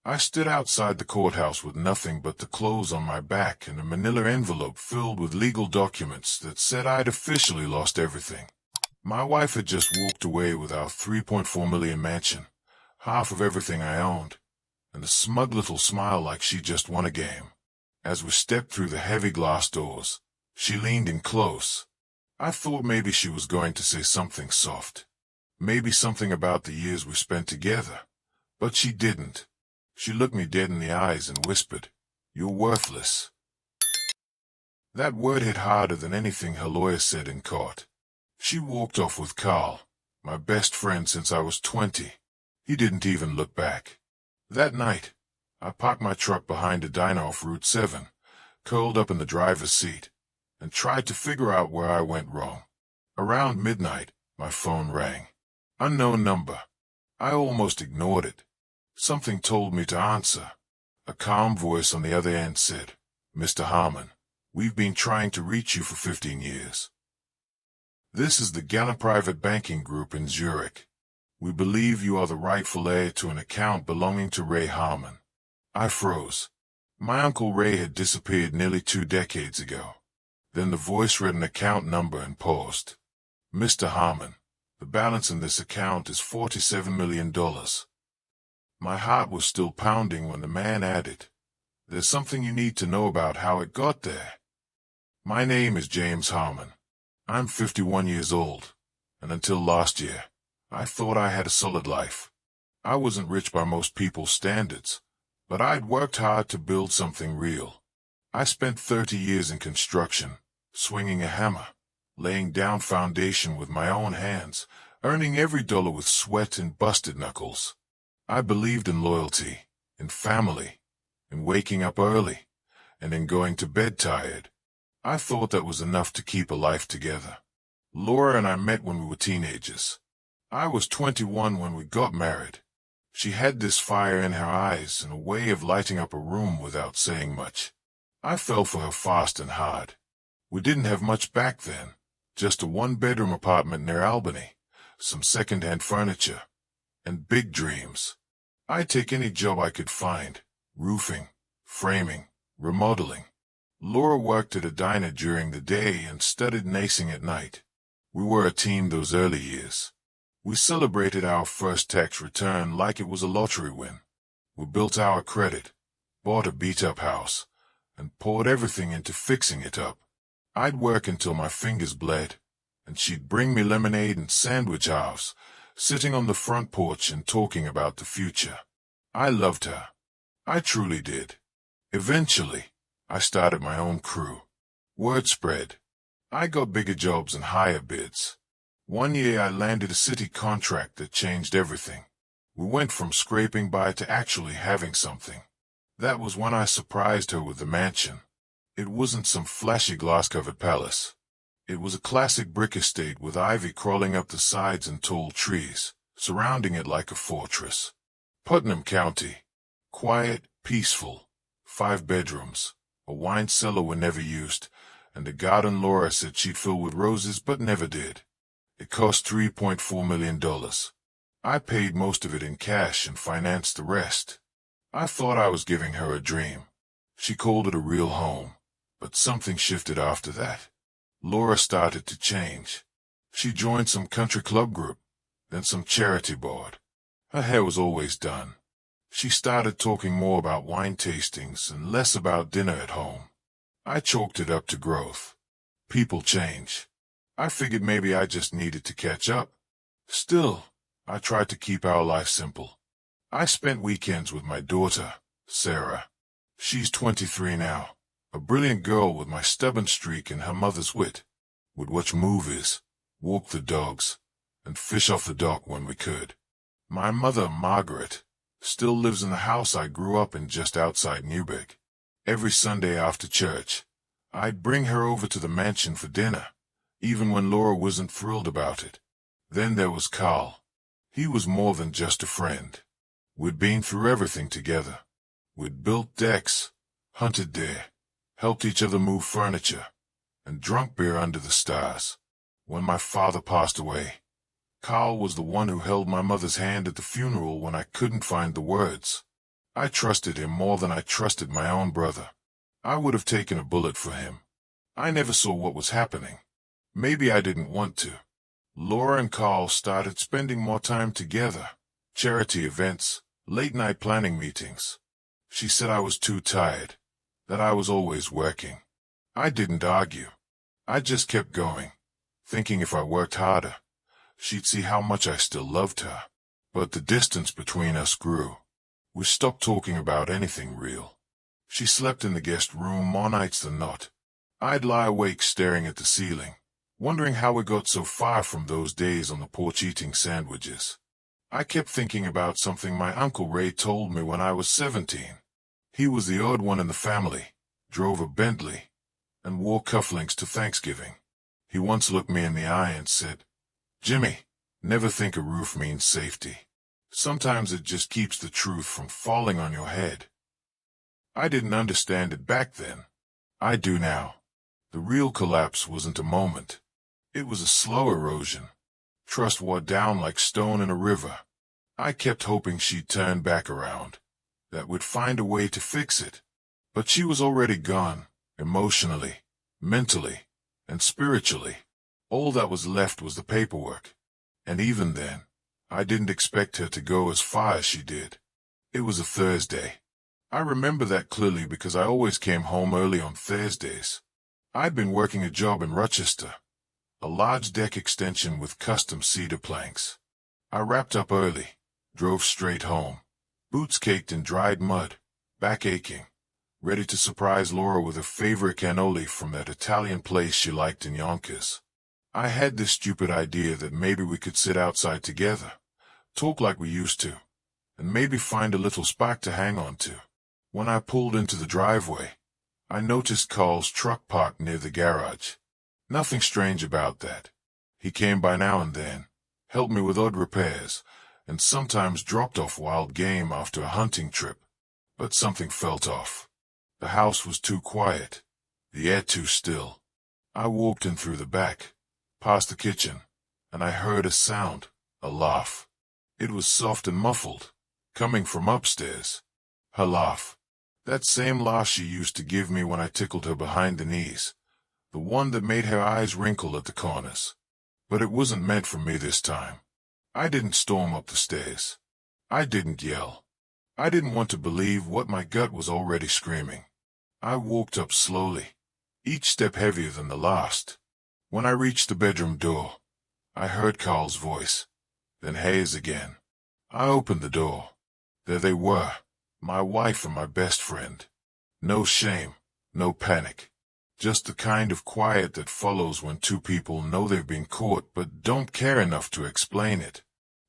I stood outside the courthouse with nothing but the clothes on my back and a manila envelope filled with legal documents that said I'd officially lost everything. My wife had just walked away with our $3.4 million mansion, half of everything I owned, and a smug little smile like she just won a game. As we stepped through the heavy glass doors, she leaned in close. I thought maybe she was going to say something soft. Maybe something about the years we spent together. But she didn't. She looked me dead in the eyes and whispered, "You're worthless." That word hit harder than anything her lawyer said in court. She walked off with Carl, my best friend since I was 20. He didn't even look back. That night, I parked my truck behind a diner off Route 7, curled up in the driver's seat, and tried to figure out where I went wrong. Around midnight, my phone rang. Unknown number. I almost ignored it. Something told me to answer. A calm voice on the other end said, "Mr. Harmon, we've been trying to reach you for 15 years. This is the Gallant Private Banking Group in Zurich. We believe you are the rightful heir to an account belonging to Ray Harmon." I froze. My Uncle Ray had disappeared nearly 2 decades ago. Then the voice read an account number and paused. "Mr. Harmon, the balance in this account is $47 million. My heart was still pounding when the man added, "There's something you need to know about how it got there. My name is James Harmon. I'm 51 years old, and until last year, I thought I had a solid life. I wasn't rich by most people's standards, but I'd worked hard to build something real. I spent 30 years in construction, swinging a hammer, laying down foundation with my own hands, earning every dollar with sweat and busted knuckles. I believed in loyalty, in family, in waking up early, and in going to bed tired. I thought that was enough to keep a life together. Laura and I met when we were teenagers. I was 21 when we got married. She had this fire in her eyes and a way of lighting up a room without saying much. I fell for her fast and hard. We didn't have much back then, just a 1-bedroom apartment near Albany, some second-hand furniture, and big dreams. I'd take any job I could find, roofing, framing, remodeling. Laura worked at a diner during the day and studied nacing at night. We were a team those early years. We celebrated our first tax return like it was a lottery win. We built our credit, bought a beat-up house, and poured everything into fixing it up. I'd work until my fingers bled, and she'd bring me lemonade and sandwich halves, sitting on the front porch and talking about the future. I loved her. I truly did. Eventually, I started my own crew. Word spread. I got bigger jobs and higher bids. One year I landed a city contract that changed everything. We went from scraping by to actually having something. That was when I surprised her with the mansion. It wasn't some flashy glass-covered palace. It was a classic brick estate with ivy crawling up the sides and tall trees, surrounding it like a fortress. Putnam County. Quiet, peaceful. 5 bedrooms. A wine cellar we never used, and a garden Laura said she'd fill with roses but never did. It cost $3.4 million. I paid most of it in cash and financed the rest. I thought I was giving her a dream. She called it a real home, but something shifted after that. Laura started to change. She joined some country club group, then some charity board. Her hair was always done. She started talking more about wine tastings and less about dinner at home. I chalked it up to growth. People change. I figured maybe I just needed to catch up. Still, I tried to keep our life simple. I spent weekends with my daughter, Sarah. She's 23 now, a brilliant girl with my stubborn streak and her mother's wit. We'd watch movies, walk the dogs, and fish off the dock when we could. My mother, Margaret, still lives in the house I grew up in just outside Newburgh. Every Sunday after church, I'd bring her over to the mansion for dinner, even when Laura wasn't thrilled about it. Then there was Carl. He was more than just a friend. We'd been through everything together. We'd built decks, hunted deer, helped each other move furniture, and drunk beer under the stars. When my father passed away, Carl was the one who held my mother's hand at the funeral when I couldn't find the words. I trusted him more than I trusted my own brother. I would have taken a bullet for him. I never saw what was happening. Maybe I didn't want to. Laura and Carl started spending more time together. Charity events, late-night planning meetings. She said I was too tired, that I was always working. I didn't argue. I just kept going, thinking if I worked harder, she'd see how much I still loved her. But the distance between us grew. We stopped talking about anything real. She slept in the guest room more nights than not. I'd lie awake staring at the ceiling, wondering how we got so far from those days on the porch eating sandwiches. I kept thinking about something my Uncle Ray told me when I was 17. He was the odd one in the family, drove a Bentley, and wore cufflinks to Thanksgiving. He once looked me in the eye and said, "Jimmy, never think a roof means safety. Sometimes it just keeps the truth from falling on your head." I didn't understand it back then. I do now. The real collapse wasn't a moment. It was a slow erosion. Trust wore down like stone in a river. I kept hoping she'd turn back around, that we'd find a way to fix it. But she was already gone, emotionally, mentally, and spiritually. All that was left was the paperwork. And even then, I didn't expect her to go as far as she did. It was a Thursday. I remember that clearly because I always came home early on Thursdays. I'd been working a job in Rochester, a large deck extension with custom cedar planks. I wrapped up early, drove straight home, boots caked in dried mud, back aching, ready to surprise Laura with her favorite cannoli from that Italian place she liked in Yonkers. I had this stupid idea that maybe we could sit outside together, talk like we used to, and maybe find a little spot to hang on to. When I pulled into the driveway, I noticed Carl's truck parked near the garage. Nothing strange about that. He came by now and then, helped me with odd repairs, and sometimes dropped off wild game after a hunting trip. But something felt off. The house was too quiet, the air too still. I walked in through the back, past the kitchen, and I heard a sound, a laugh. It was soft and muffled, coming from upstairs. Her laugh. That same laugh she used to give me when I tickled her behind the knees. The one that made her eyes wrinkle at the corners. But it wasn't meant for me this time. I didn't storm up the stairs. I didn't yell. I didn't want to believe what my gut was already screaming. I walked up slowly, each step heavier than the last. When I reached the bedroom door, I heard Carl's voice, then Hayes again. I opened the door. There they were, my wife and my best friend. No shame, no panic. Just the kind of quiet that follows when two people know they've been caught but don't care enough to explain it.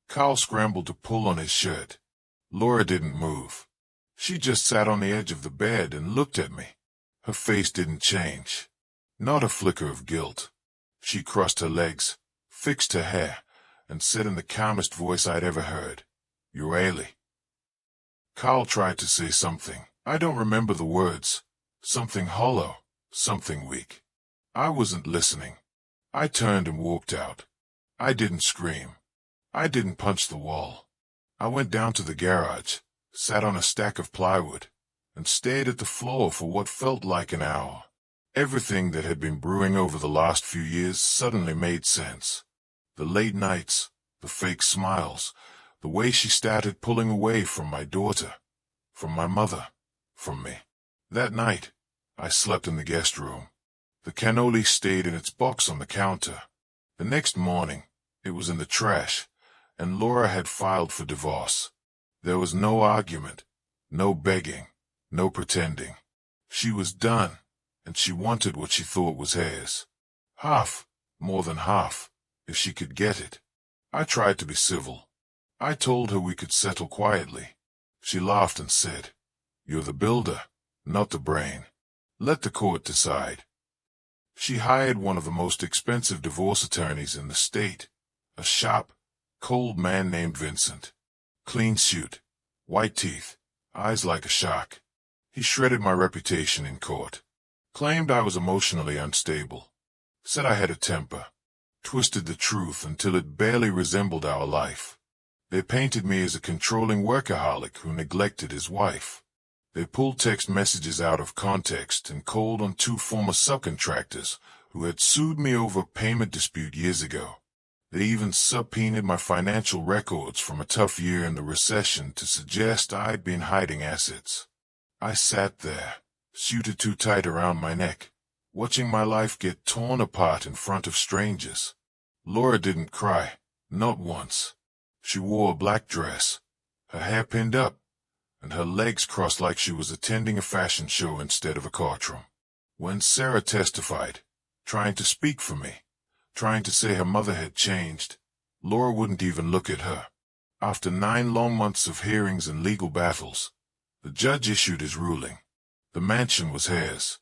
Carl scrambled to pull on his shirt. Laura didn't move. She just sat on the edge of the bed and looked at me. Her face didn't change. Not a flicker of guilt. She crossed her legs, fixed her hair, and said in the calmest voice I'd ever heard, "You're Ailey." Carl tried to say something. I don't remember the words. Something hollow, something weak. I wasn't listening. I turned and walked out. I didn't scream. I didn't punch the wall. I went down to the garage, sat on a stack of plywood, and stared at the floor for what felt like an hour. Everything that had been brewing over the last few years suddenly made sense. The late nights, the fake smiles, the way she started pulling away from my daughter, from my mother, from me. That night, I slept in the guest room. The cannoli stayed in its box on the counter. The next morning, it was in the trash, and Laura had filed for divorce. There was no argument, no begging, no pretending. She was done, and she wanted what she thought was hers. Half, more than half, if she could get it. I tried to be civil. I told her we could settle quietly. She laughed and said, "You're the builder, not the brain. Let the court decide." She hired one of the most expensive divorce attorneys in the state, a sharp, cold man named Vincent. Clean suit, white teeth, eyes like a shark. He shredded my reputation in court. Claimed I was emotionally unstable. Said I had a temper. Twisted the truth until it barely resembled our life. They painted me as a controlling workaholic who neglected his wife. They pulled text messages out of context and called on two former subcontractors who had sued me over a payment dispute years ago. They even subpoenaed my financial records from a tough year in the recession to suggest I'd been hiding assets. I sat there, suited too tight around my neck, watching my life get torn apart in front of strangers. Laura didn't cry, not once. She wore a black dress, her hair pinned up, and her legs crossed like she was attending a fashion show instead of a courtroom. When Sarah testified, trying to speak for me, trying to say her mother had changed, Laura wouldn't even look at her. After 9 long months of hearings and legal battles, the judge issued his ruling. The mansion was hers.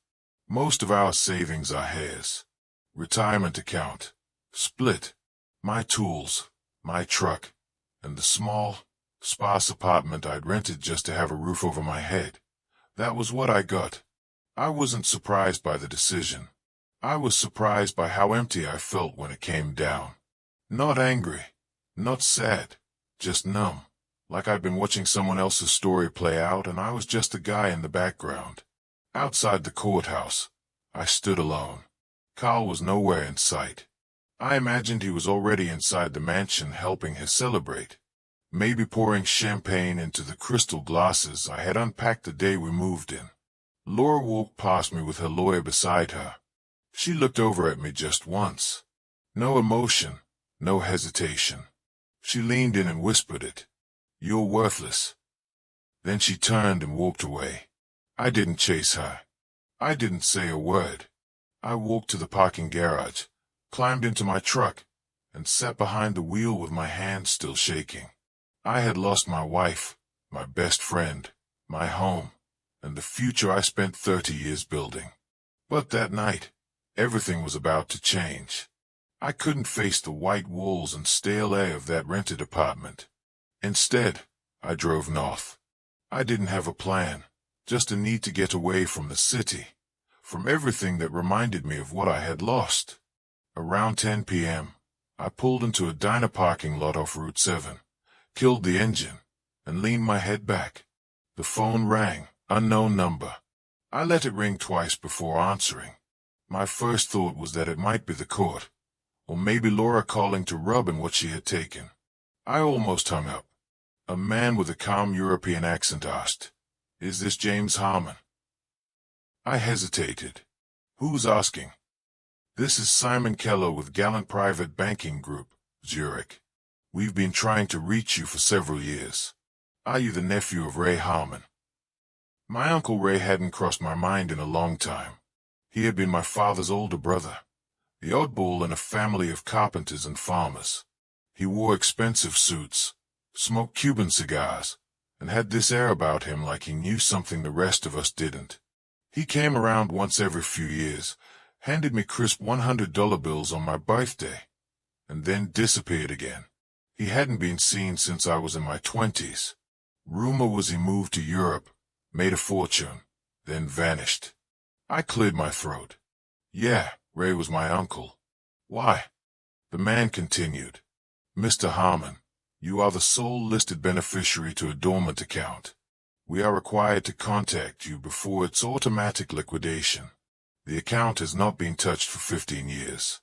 Most of our savings are hers. Retirement account, split. My tools, my truck, and the small, sparse apartment I'd rented just to have a roof over my head. That was what I got. I wasn't surprised by the decision. I was surprised by how empty I felt when it came down. Not angry, not sad, just numb, like I'd been watching someone else's story play out and I was just a guy in the background. Outside the courthouse, I stood alone. Carl was nowhere in sight. I imagined he was already inside the mansion helping her celebrate, maybe pouring champagne into the crystal glasses I had unpacked the day we moved in. Laura walked past me with her lawyer beside her. She looked over at me just once. No emotion, no hesitation. She leaned in and whispered it. "You're worthless." Then she turned and walked away. I didn't chase her. I didn't say a word. I walked to the parking garage, climbed into my truck, and sat behind the wheel with my hands still shaking. I had lost my wife, my best friend, my home, and the future I spent 30 years building. But that night, everything was about to change. I couldn't face the white walls and stale air of that rented apartment. Instead, I drove north. I didn't have a plan, just a need to get away from the city, from everything that reminded me of what I had lost. Around 10 p.m., I pulled into a diner parking lot off Route 7, killed the engine, and leaned my head back. The phone rang, unknown number. I let it ring twice before answering. My first thought was that it might be the court, or maybe Laura calling to rub in what she had taken. I almost hung up. A man with a calm European accent asked, "Is this James Harmon?" I hesitated. "Who's asking?" "This is Simon Keller with Gallant Private Banking Group, Zurich. We've been trying to reach you for several years. Are you the nephew of Ray Harmon?" My Uncle Ray hadn't crossed my mind in a long time. He had been my father's older brother, the oddball in a family of carpenters and farmers. He wore expensive suits, smoked Cuban cigars, and had this air about him like he knew something the rest of us didn't. He came around once every few years, handed me crisp $100 bills on my birthday, and then disappeared again. He hadn't been seen since I was in my 20s. Rumor was he moved to Europe, made a fortune, then vanished. I cleared my throat. "Yeah, Ray was my uncle." "Why?" The man continued. "Mr. Harmon, you are the sole listed beneficiary to a dormant account. We are required to contact you before its automatic liquidation. The account has not been touched for 15 years.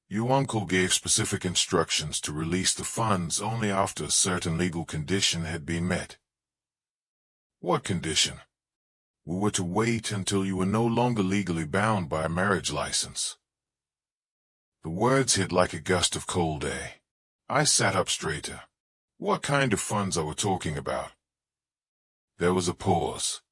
Your uncle gave specific instructions to release the funds only after a certain legal condition had been met." "What condition?" "We were to wait until you were no longer legally bound by a marriage license." The words hit like a gust of cold air. I sat up straighter. What kind of funds are we talking about? There was a pause.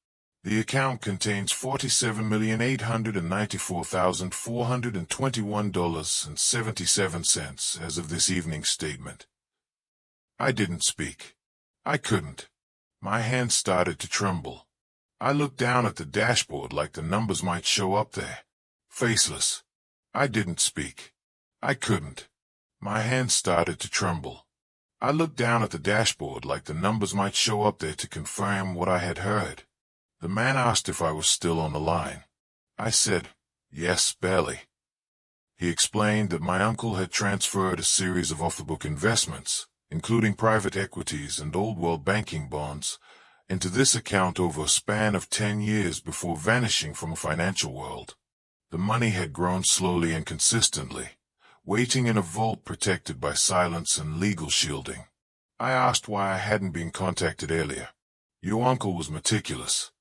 "The account contains $47,894,421.77 as of this evening's statement." I didn't speak. I couldn't. My hands started to tremble. I looked down at the dashboard like the numbers might show up there. Faceless. I didn't speak. I couldn't. My hands started to tremble. I looked down at the dashboard like the numbers might show up there to confirm what I had heard. The man asked if I was still on the line. I said, "Yes, barely." He explained that my uncle had transferred a series of off-the-book investments, including private equities and old-world banking bonds, into this account over a span of 10 years before vanishing from the financial world. The money had grown slowly and consistently, waiting in a vault protected by silence and legal shielding. I asked why I hadn't been contacted earlier. Your uncle was meticulous.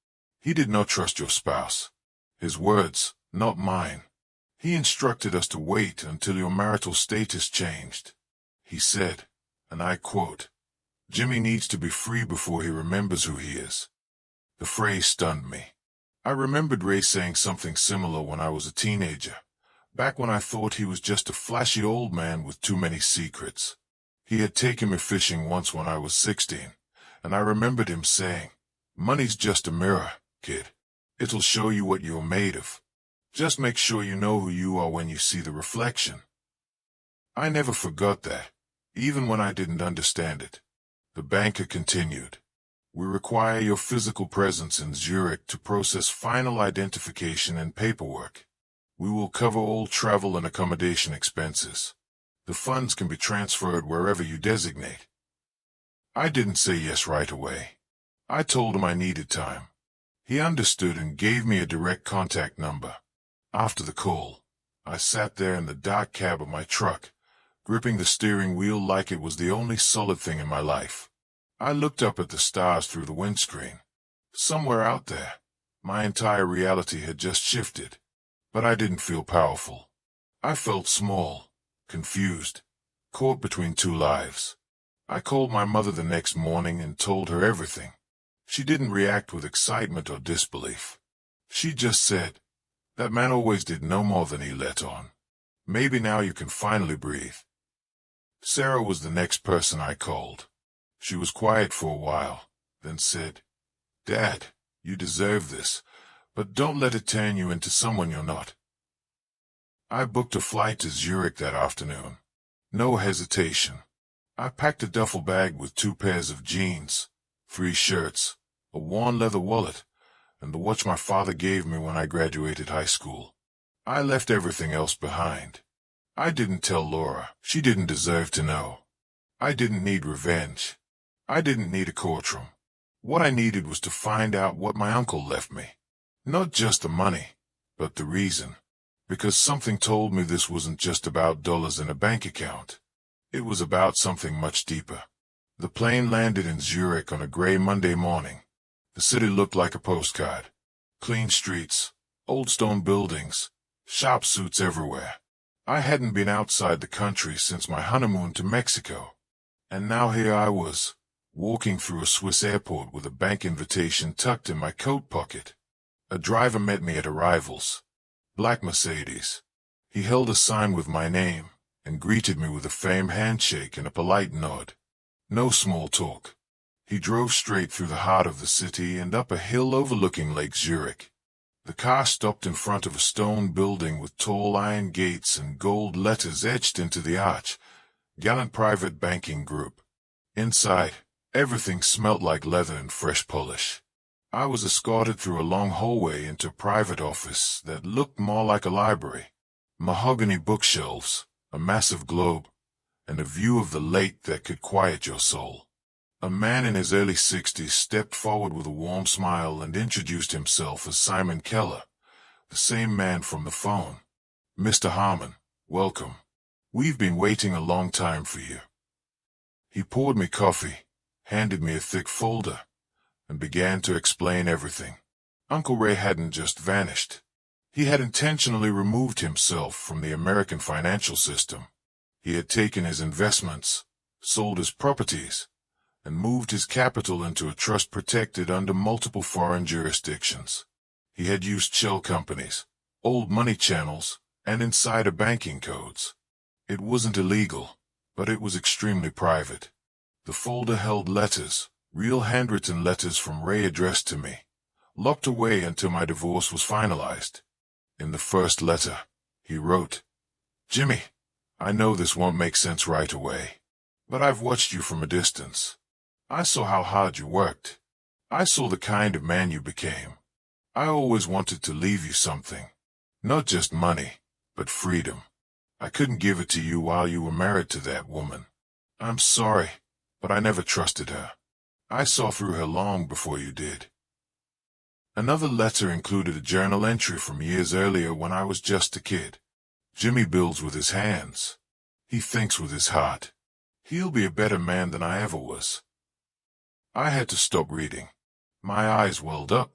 He did not trust your spouse. His words, not mine. He instructed us to wait until your marital status changed. He said, and I quote, "Jimmy needs to be free before he remembers who he is." The phrase stunned me. I remembered Ray saying something similar when I was a teenager, back when I thought he was just a flashy old man with too many secrets. He had taken me fishing once when I was 16, and I remembered him saying, "Money's just a mirror, kid. It'll show you what you're made of. Just make sure you know who you are when you see the reflection." I never forgot that, even when I didn't understand it. The banker continued, "We require your physical presence in Zurich to process final identification and paperwork. We will cover all travel and accommodation expenses. The funds can be transferred wherever you designate." I didn't say yes right away. I told him I needed time. He understood and gave me a direct contact number. After the call, I sat there in the dark cab of my truck, gripping the steering wheel like it was the only solid thing in my life. I looked up at the stars through the windscreen. Somewhere out there, my entire reality had just shifted. But I didn't feel powerful. I felt small, confused, caught between two lives. I called my mother the next morning and told her everything. She didn't react with excitement or disbelief. She just said, "That man always did no more than he let on. Maybe now you can finally breathe." Sarah was the next person I called. She was quiet for a while, then said, "Dad, you deserve this, but don't let it turn you into someone you're not." I booked a flight to Zurich that afternoon. No hesitation. I packed a duffel bag with 2 pairs of jeans, 3 shirts, a worn leather wallet, and the watch my father gave me when I graduated high school. I left everything else behind. I didn't tell Laura. She didn't deserve to know. I didn't need revenge. I didn't need a courtroom. What I needed was to find out what my uncle left me. Not just the money, but the reason. Because something told me this wasn't just about dollars in a bank account. It was about something much deeper. The plane landed in Zurich on a gray Monday morning. The city looked like a postcard. Clean streets, old stone buildings, sharp suits everywhere. I hadn't been outside the country since my honeymoon to Mexico. And now here I was, walking through a Swiss airport with a bank invitation tucked in my coat pocket. A driver met me at arrivals. Black Mercedes. He held a sign with my name and greeted me with a firm handshake and a polite nod. No small talk. He drove straight through the heart of the city and up a hill overlooking Lake Zurich. The car stopped in front of a stone building with tall iron gates and gold letters etched into the arch. Gallant Private Banking Group. Inside, everything smelt like leather and fresh polish. I was escorted through a long hallway into a private office that looked more like a library. Mahogany bookshelves, a massive globe, and a view of the lake that could quiet your soul. A man in his early 60s stepped forward with a warm smile and introduced himself as Simon Keller, the same man from the phone. "Mr. Harmon, welcome. We've been waiting a long time for you." He poured me coffee, handed me a thick folder, and began to explain everything. Uncle Ray hadn't just vanished. He had intentionally removed himself from the American financial system. He had taken his investments, sold his properties, and moved his capital into a trust protected under multiple foreign jurisdictions. He had used shell companies, old money channels, and insider banking codes. It wasn't illegal, but it was extremely private. The folder held letters, real handwritten letters from Ray addressed to me, locked away until my divorce was finalized. In the first letter, he wrote, "Jimmy, I know this won't make sense right away, but I've watched you from a distance. I saw how hard you worked. I saw the kind of man you became. I always wanted to leave you something. Not just money, but freedom. I couldn't give it to you while you were married to that woman. I'm sorry, but I never trusted her. I saw through her long before you did. Another letter included a journal entry from years earlier when I was just a kid. Jimmy builds with his hands. He thinks with his heart. He'll be a better man than I ever was. I had to stop reading. My eyes welled up.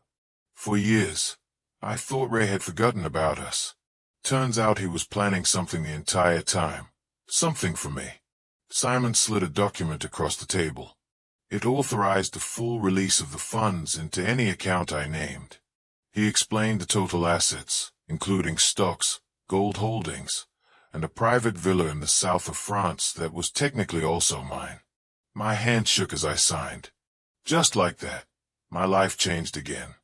For years, I thought Ray had forgotten about us. Turns out he was planning something the entire time. Something for me. Simon slid a document across the table. It authorized the full release of the funds into any account I named. He explained the total assets, including stocks, gold holdings, and a private villa in the south of France that was technically also mine. My hand shook as I signed. Just like that, my life changed again.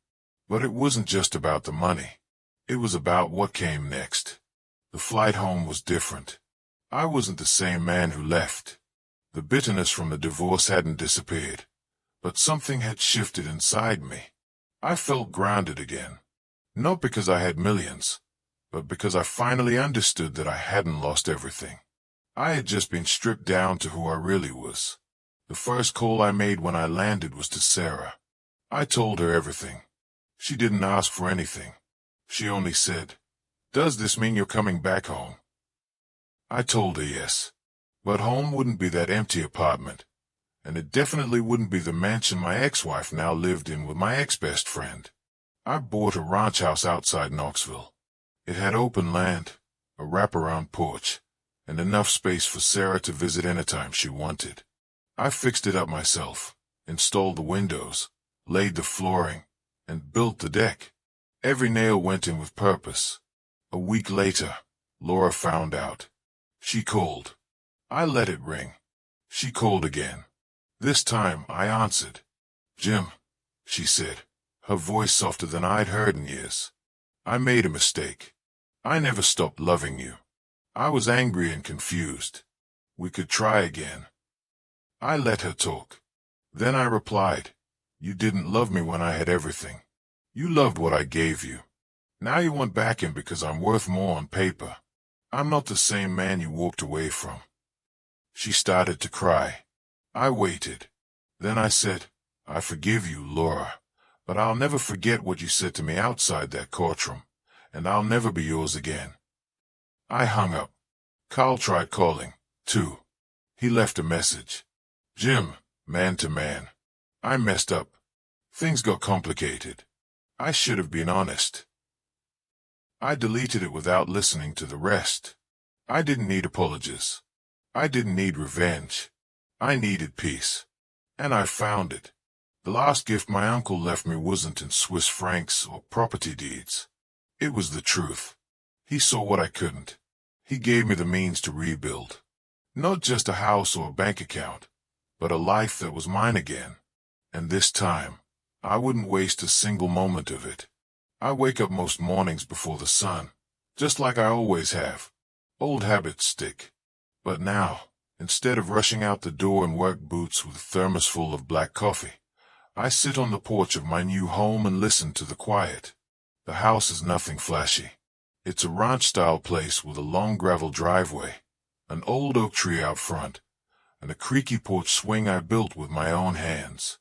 But it wasn't just about the money. It was about what came next. The flight home was different. I wasn't the same man who left. The bitterness from the divorce hadn't disappeared, but something had shifted inside me. I felt grounded again. Not because I had millions, but because I finally understood that I hadn't lost everything. I had just been stripped down to who I really was. The first call I made when I landed was to Sarah. I told her everything. She didn't ask for anything. She only said, "Does this mean you're coming back home?" I told her yes. But home wouldn't be that empty apartment, and it definitely wouldn't be the mansion my ex-wife now lived in with my ex-best friend. I bought a ranch house outside Knoxville. It had open land, a wraparound porch, and enough space for Sarah to visit anytime she wanted. I fixed it up myself, installed the windows, laid the flooring, and built the deck. Every nail went in with purpose. A week later, Laura found out. She called. I let it ring. She called again. This time, I answered. "Jim," she said, her voice softer than I'd heard in years. "I made a mistake. I never stopped loving you. I was angry and confused. We could try again." I let her talk. Then I replied, "You didn't love me when I had everything. You loved what I gave you. Now you want back in because I'm worth more on paper. I'm not the same man you walked away from." She started to cry. I waited. Then I said, "I forgive you, Laura, but I'll never forget what you said to me outside that courtroom, and I'll never be yours again." I hung up. Carl tried calling, too. He left a message. "Jim, man to man. I messed up. Things got complicated. I should have been honest." I deleted it without listening to the rest. I didn't need apologies. I didn't need revenge. I needed peace. And I found it. The last gift my uncle left me wasn't in Swiss francs or property deeds. It was the truth. He saw what I couldn't. He gave me the means to rebuild. Not just a house or a bank account, but a life that was mine again. And this time, I wouldn't waste a single moment of it. I wake up most mornings before the sun, just like I always have. Old habits stick. But now, instead of rushing out the door in work boots with a thermos full of black coffee, I sit on the porch of my new home and listen to the quiet. The house is nothing flashy. It's a ranch-style place with a long gravel driveway, an old oak tree out front, and a creaky porch swing I built with my own hands.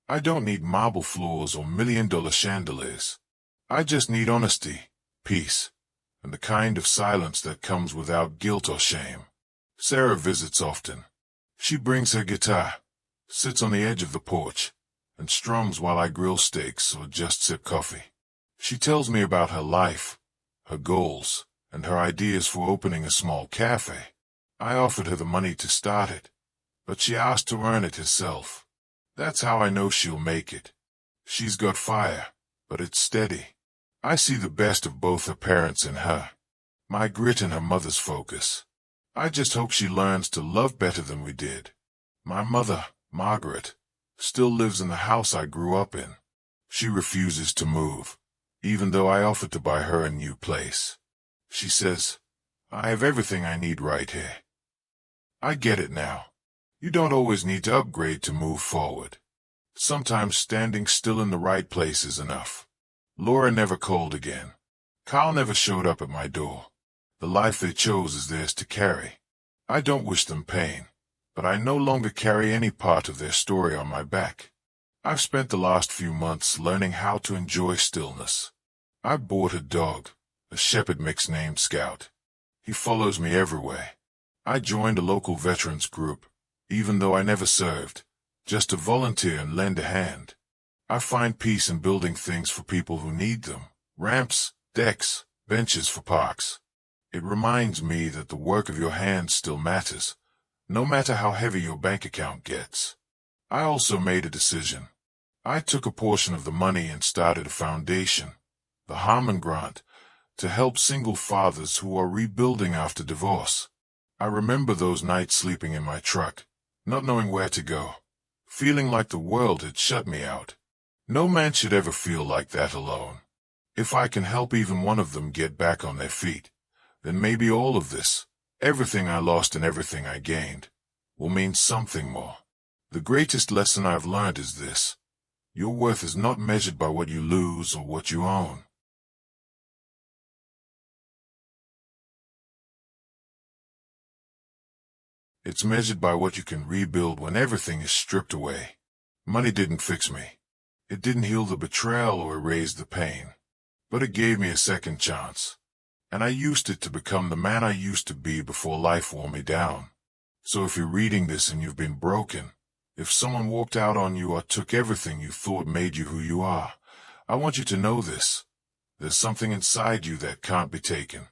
I don't need marble floors or million-dollar chandeliers. I just need honesty, peace, and the kind of silence that comes without guilt or shame. Sarah visits often. She brings her guitar, sits on the edge of the porch, and strums while I grill steaks or just sip coffee. She tells me about her life, her goals, and her ideas for opening a small cafe. I offered her the money to start it, but she asked to earn it herself. That's how I know she'll make it. She's got fire, but it's steady. I see the best of both her parents in her. My grit and her mother's focus. I just hope she learns to love better than we did. My mother, Margaret, still lives in the house I grew up in. She refuses to move, even though I offered to buy her a new place. She says, "I have everything I need right here." I get it now. You don't always need to upgrade to move forward. Sometimes standing still in the right place is enough. Laura never called again. Carl never showed up at my door. The life they chose is theirs to carry. I don't wish them pain, but I no longer carry any part of their story on my back. I've spent the last few months learning how to enjoy stillness. I bought a dog, a shepherd mix named Scout. He follows me everywhere. I joined a local veterans group, even though I never served, just to volunteer and lend a hand. I find peace in building things for people who need them. Ramps, decks, benches for parks. It reminds me that the work of your hands still matters, no matter how heavy your bank account gets. I also made a decision. I took a portion of the money and started a foundation, the Harmon Grant, to help single fathers who are rebuilding after divorce. I remember those nights sleeping in my truck, not knowing where to go, feeling like the world had shut me out. No man should ever feel like that alone. If I can help even one of them get back on their feet, then maybe all of this, everything I lost and everything I gained, will mean something more. The greatest lesson I've learned is this: your worth is not measured by what you lose or what you own. It's measured by what you can rebuild when everything is stripped away. Money didn't fix me. It didn't heal the betrayal or erase the pain. But it gave me a second chance. And I used it to become the man I used to be before life wore me down. So if you're reading this and you've been broken, if someone walked out on you or took everything you thought made you who you are, I want you to know this. There's something inside you that can't be taken.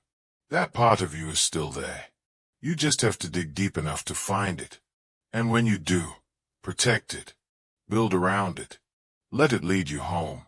That part of you is still there. You just have to dig deep enough to find it. And when you do, protect it. Build around it. Let it lead you home.